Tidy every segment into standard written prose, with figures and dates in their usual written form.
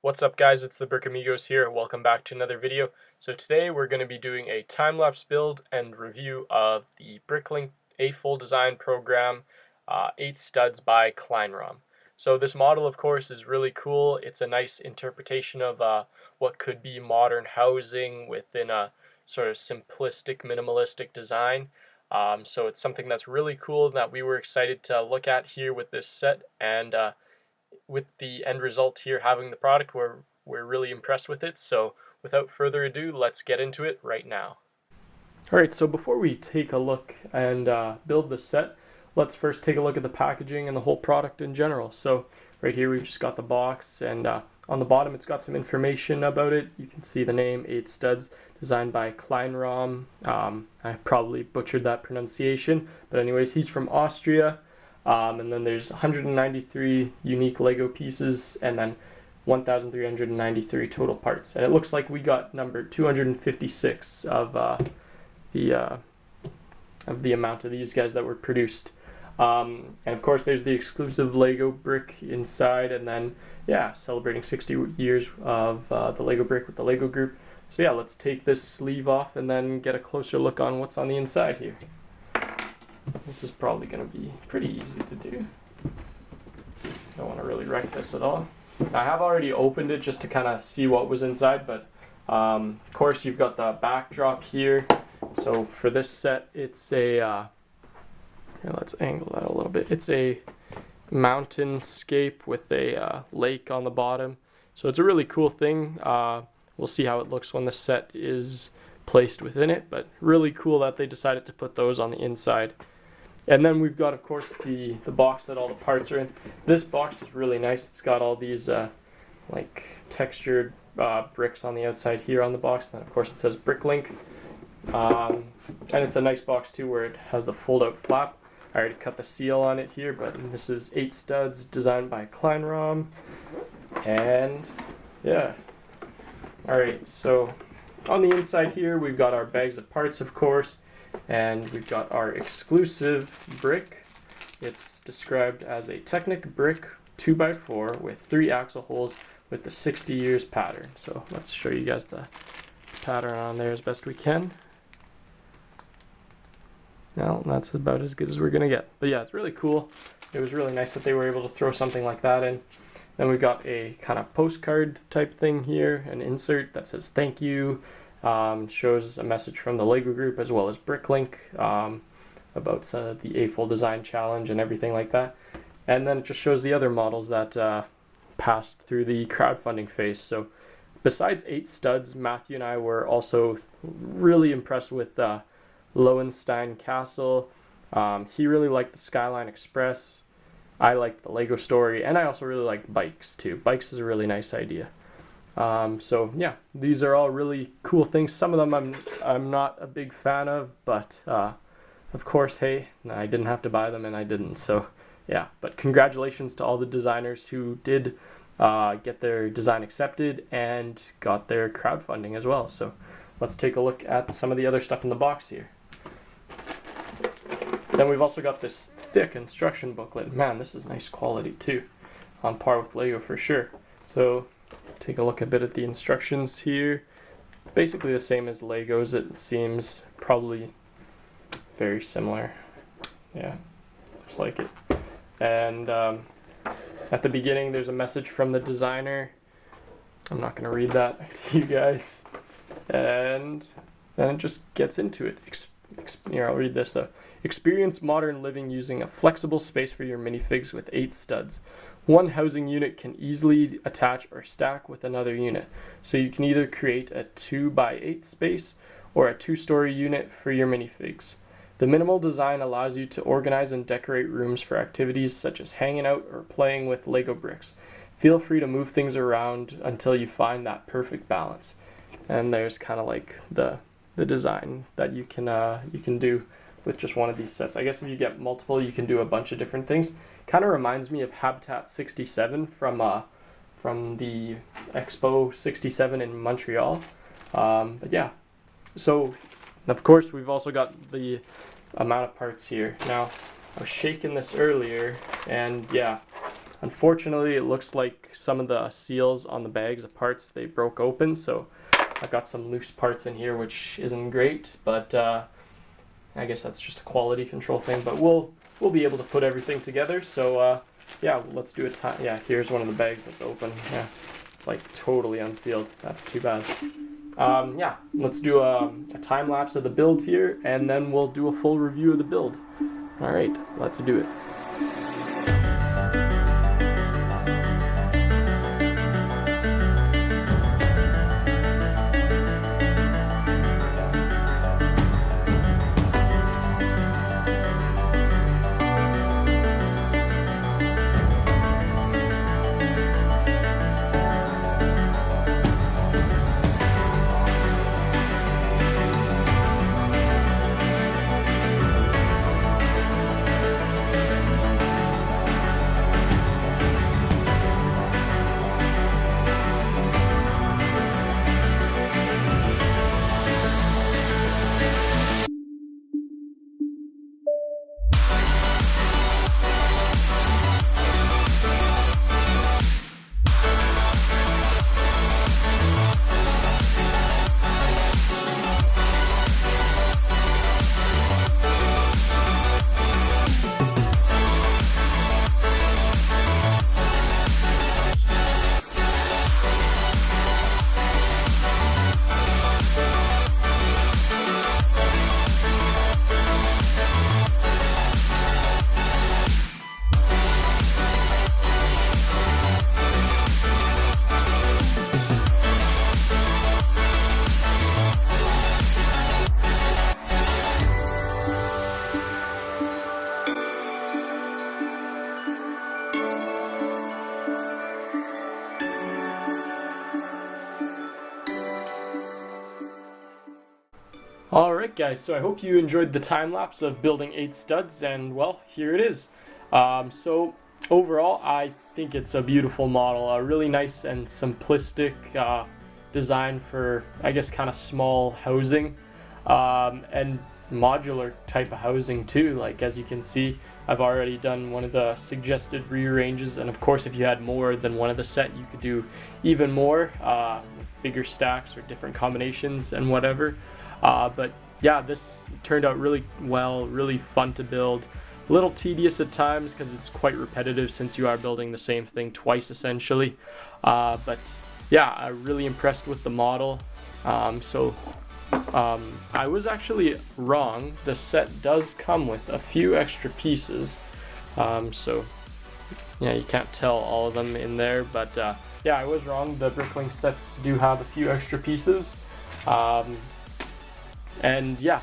What's up guys, it's the Brick Amigos here. Welcome back to another video. So today we're going to be doing a time-lapse build and review of the Bricklink Afol design program, 8 studs by Kleinraum. So this model of course is really cool. It's a nice interpretation of what could be modern housing within a sort of simplistic, minimalistic design. So it's something that's really cool that we were excited to look at here with this set, and with the end result here, having the product, we're really impressed with it. So without further ado, let's get into it right now. Alright, so before we take a look and build the set, let's first take a look at the packaging and the whole product in general. So right here we've just got the box, and on the bottom it's got some information about it. You can see the name, 8 studs, designed by Kleinraum. I probably butchered that pronunciation, but anyways, he's from Austria. And then there's 193 unique Lego pieces, and then 1,393 total parts. And it looks like we got number 256 of the amount of these guys that were produced. And of course, there's the exclusive Lego brick inside, and then yeah, celebrating 60 years of the Lego brick with the Lego group. So yeah, let's take this sleeve off and then get a closer look on what's on the inside here. This is probably going to be pretty easy to do. Don't want to really wreck this at all. I have already opened it just to kind of see what was inside, but of course you've got the backdrop here. So for this set, it's a, here, let's angle that a little bit. It's a mountainscape with a lake on the bottom. So it's a really cool thing. We'll see how it looks when the set is placed within it, but really cool that they decided to put those on the inside. And then we've got, of course, the box that all the parts are in. This box is really nice. It's got all these like textured bricks on the outside here on the box. And then, of course, it says Bricklink. And it's a nice box too, where it has the fold-out flap. I already cut the seal on it here, but this is 8 studs designed by Kleinraum. And yeah. All right, so on the inside here, we've got our bags of parts, of course, and we've got our exclusive brick. It's described as a Technic brick 2x4 with 3 axle holes with the 60 years pattern. So let's show you guys the pattern on there as best we can. Well, that's about as good as we're gonna get. But yeah, it's really cool. It was really nice that they were able to throw something like that in. Then we've got a kind of postcard type thing here, an insert that says thank you. Shows a message from the Lego group as well as Bricklink about the Afol design challenge and everything like that. And then it just shows the other models that passed through the crowdfunding phase. So besides 8 studs, Matthew and I were also really impressed with Lowenstein Castle. He really liked the Skyline Express. I liked the Lego Story, and I also really like bikes too. Bikes is a really nice idea. So yeah, these are all really cool things. Some of them I'm not a big fan of, but of course, hey, I didn't have to buy them, and I didn't. So yeah, but congratulations to all the designers who did get their design accepted and got their crowdfunding as well. So let's take a look at some of the other stuff in the box here. Then we've also got this thick instruction booklet. Man, this is nice quality too, on par with Lego for sure. So take a look a bit at the instructions here. Basically the same as Lego's, it seems, probably very similar. Yeah, looks like it. And at the beginning there's a message from the designer. I'm not going to read that to you guys. And then it just gets into it. Here, I'll read this though. Experience modern living using a flexible space for your minifigs with 8 studs. One housing unit can easily attach or stack with another unit, so you can either create a 2x8 space or a 2-story unit for your minifigs. The minimal design allows you to organize and decorate rooms for activities such as hanging out or playing with Lego bricks. Feel free to move things around until you find that perfect balance. And there's kind of like the design that you can do with just one of these sets. I guess if you get multiple, you can do a bunch of different things. Kind of reminds me of Habitat 67 from the Expo 67 in Montreal. But yeah, so of course we've also got the amount of parts here. Now I was shaking this earlier, and yeah, Unfortunately, it looks like some of the seals on the bags of parts, they broke open, so I've got some loose parts in here, which isn't great, but I guess that's just a quality control thing. But we'll be able to put everything together. So yeah, let's do a time. Yeah, here's one of the bags that's open. Yeah, it's like totally unsealed. That's too bad. Yeah, let's do a time lapse of the build here, and then we'll do a full review of the build. All right, let's do it. Alright guys, so I hope you enjoyed the time lapse of building 8 studs, and well, here it is. So overall, I think it's a beautiful model, a really nice and simplistic design for, I guess, kind of small housing, and modular type of housing too. Like, as you can see, I've already done one of the suggested rearranges, and of course if you had more than one of the set, you could do even more, with bigger stacks or different combinations and whatever. But yeah, this turned out really well, really fun to build. A little tedious at times because it's quite repetitive since you are building the same thing twice essentially. But yeah, I'm really impressed with the model. I was actually wrong. The set does come with a few extra pieces. So yeah, you can't tell all of them in there, but yeah, I was wrong. The Bricklink sets do have a few extra pieces. And yeah,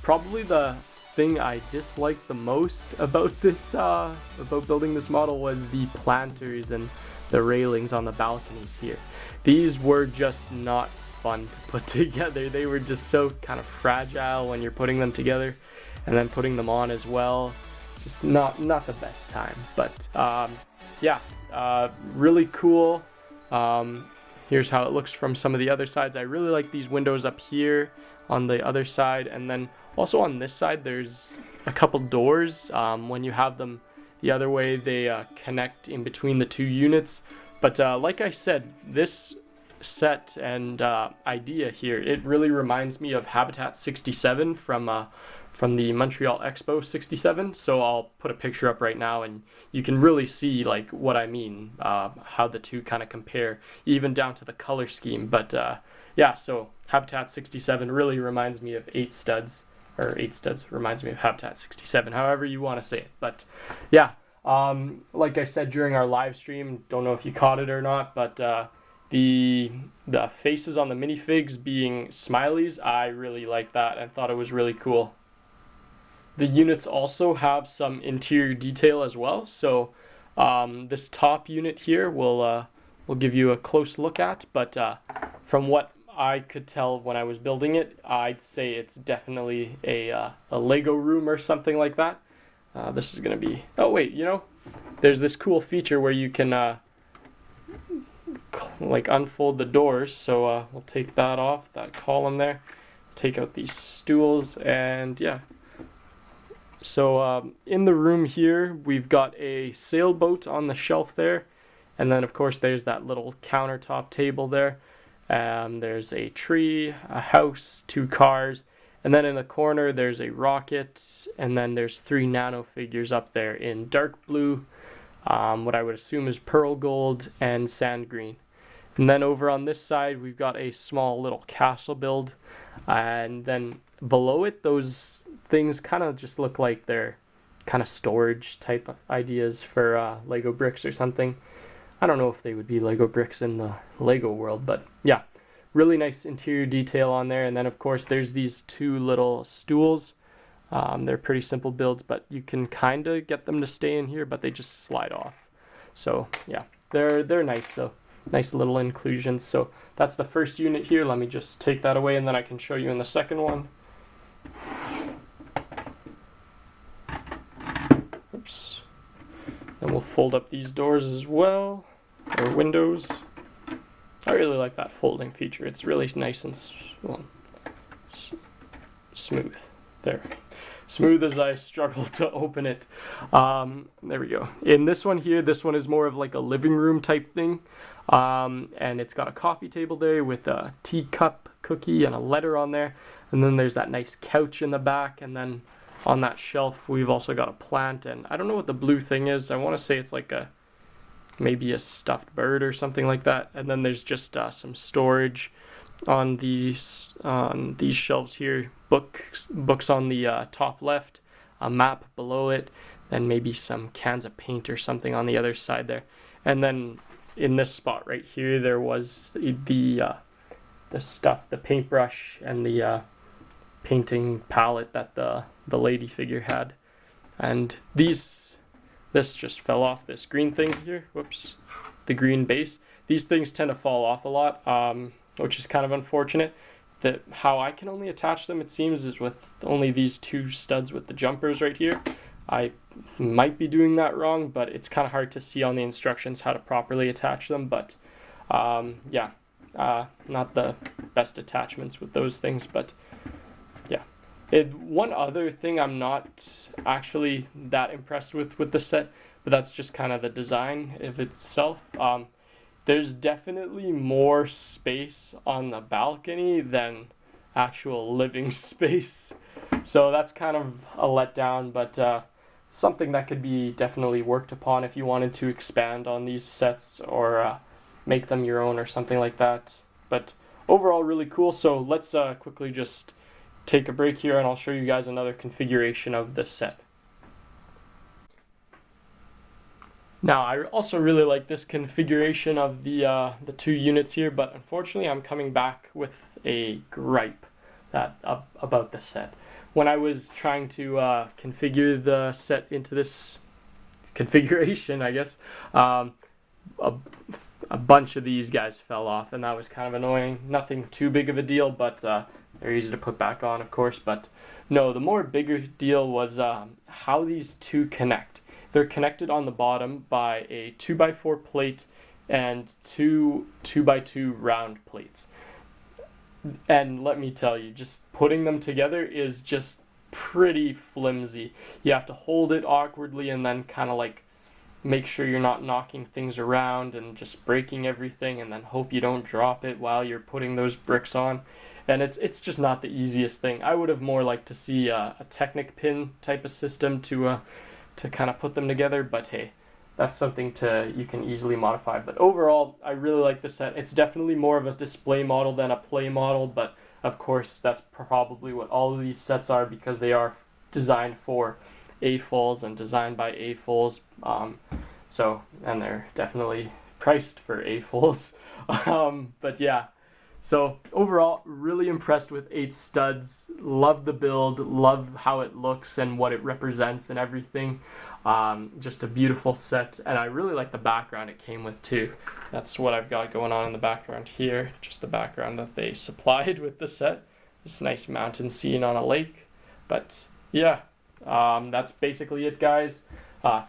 probably the thing I disliked the most about this, about building this model, was the planters and the railings on the balconies here. These were just not fun to put together. They were just so kind of fragile when you're putting them together, and then putting them on as well. Just not the best time. But yeah, really cool. Here's how it looks from some of the other sides. I really like these windows up here on the other side, and then also on this side there's a couple doors. When you have them the other way, they connect in between the two units. But like I said, this set and idea here, it really reminds me of Habitat 67 from the Montreal Expo 67. So I'll put a picture up right now and you can really see like what I mean, how the two kind of compare, even down to the color scheme. But yeah, so Habitat 67 really reminds me of 8 studs, or 8 studs reminds me of Habitat 67, however you want to say it. But yeah, like I said during our live stream, don't know if you caught it or not, but the faces on the minifigs being smileys, I really like that and thought it was really cool. The units also have some interior detail as well, so this top unit here we'll give you a close look at, but from what I could tell when I was building it, I'd say it's definitely a Lego room or something like that. This is going to be... Oh wait, you know, there's this cool feature where you can like unfold the doors, so we'll take that off, that column there, take out these stools, and yeah, So in the room here, we've got a sailboat on the shelf there. And then, of course, there's that little countertop table there. There's a tree, a house, 2 cars. And then in the corner, there's a rocket. And then there's 3 nano figures up there in dark blue, what I would assume is pearl gold, and sand green. And then over on this side, we've got a small little castle build. And then below it, those things kind of just look like they're kind of storage type of ideas for Lego bricks or something. I don't know if they would be Lego bricks in the Lego world, but yeah, really nice interior detail on there. And then of course there's these 2 little stools. They're pretty simple builds, but you can kind of get them to stay in here, but they just slide off. So yeah, they're nice though. Nice little inclusions. So that's the first unit here. Let me just take that away and then I can show you in the second one. Oops. Then we'll fold up these doors as well, or windows. I really like that folding feature. It's really nice and smooth. There. Smooth as I struggle to open it. There we go. In this one here, this one is more of like a living room type thing. And it's got a coffee table there with a teacup, cookie, and a letter on there. And then there's that nice couch in the back. And then on that shelf, we've also got a plant. And I don't know what the blue thing is. I want to say it's like maybe a stuffed bird or something like that. And then there's just some storage on these shelves here. Books on the top left, a map below it, then maybe some cans of paint or something on the other side there. And then in this spot right here, there was the stuff, the paintbrush and the painting palette that the lady figure had. And this just fell off, this green thing here. Whoops, the green base. These things tend to fall off a lot, which is kind of unfortunate. How I can only attach them, it seems, is with only these 2 studs with the jumpers right here. I might be doing that wrong, but it's kind of hard to see on the instructions how to properly attach them. But yeah, not the best attachments with those things, but yeah. One other thing I'm not actually that impressed with the set, but that's just kind of the design of itself. There's definitely more space on the balcony than actual living space. So that's kind of a letdown, but something that could be definitely worked upon if you wanted to expand on these sets or make them your own or something like that. But overall, really cool. So let's quickly just take a break here and I'll show you guys another configuration of this set. Now, I also really like this configuration of the 2 units here, but unfortunately I'm coming back with a gripe about the set. When I was trying to configure the set into this configuration, I guess, a bunch of these guys fell off, and that was kind of annoying. Nothing too big of a deal, but they're easy to put back on, of course. But no, the more bigger deal was how these 2 connect. They're connected on the bottom by a 2x4 plate and 2 2x2 round plates. And let me tell you, just putting them together is just pretty flimsy. You have to hold it awkwardly and then kind of like make sure you're not knocking things around and just breaking everything, and then hope you don't drop it while you're putting those bricks on. And it's just not the easiest thing. I would have more liked to see a Technic pin type of system to kind of put them together, but hey, that's something you can easily modify. But overall, I really like the set. It's definitely more of a display model than a play model, but of course that's probably what all of these sets are, because they are designed for Afols and designed by Afols. And they're definitely priced for Afols. But yeah, so overall, really impressed with 8 studs. Love the build, love how it looks and what it represents and everything. Just a beautiful set, and I really like the background it came with too. That's what I've got going on in the background here, just the background that they supplied with the set. This nice mountain scene on a lake. But yeah, that's basically it, guys.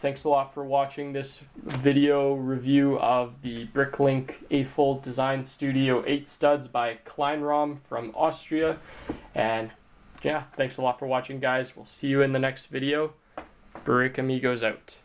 Thanks a lot for watching this video review of the Bricklink Afol Design Studio 8 studs by Kleinraum from Austria. And yeah, thanks a lot for watching, guys. We'll see you in the next video. Brick Amigos out.